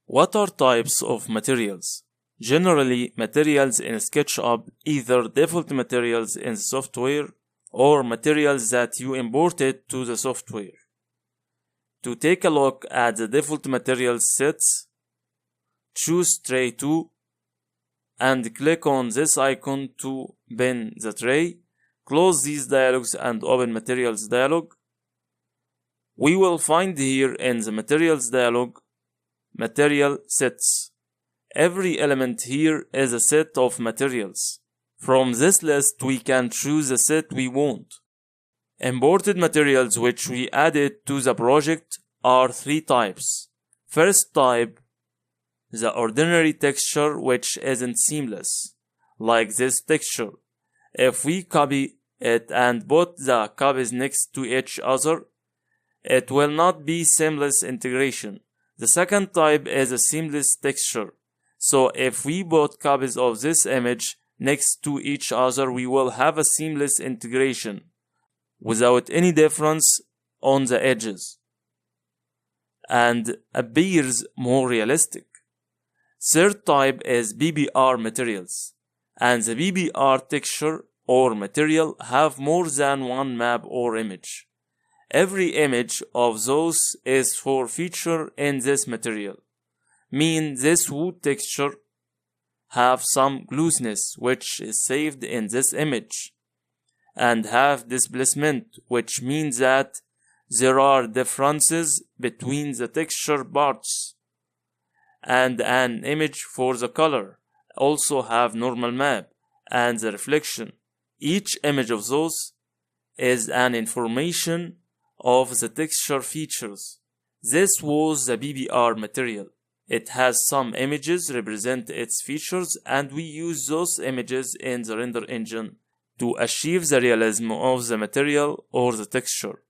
What are types of materials? Generally, materials in SketchUp either default materials in the software or materials that you imported to the software. To take a look at the default materials sets, choose Tray 2 and click on this icon to pin the tray. Close these dialogs and open Materials dialog. We will find here in the Materials dialog Material Sets. Every element here is a set of materials. From this list we can choose the set we want. Imported materials which we added to the project are three types. First type, the ordinary texture which isn't seamless, like this texture. If we copy it and put the copies next to each other, it will not be seamless integration. The second type is a seamless texture. So if we put copies of this image next to each other, we will have a seamless integration without any difference on the edges and appears more realistic. Third type is PBR materials, and the PBR texture or material have more than one map or image. Every image of those is for feature in this material. Mean this wood texture have some glossiness which is saved in this image, and have displacement, which means that there are differences between the texture parts, and an image for the color also have normal map and the reflection. Each image of those is an information of the texture features. This was the PBR material. It has some images represent its features, and we use those images in the render engine to achieve the realism of the material or the texture.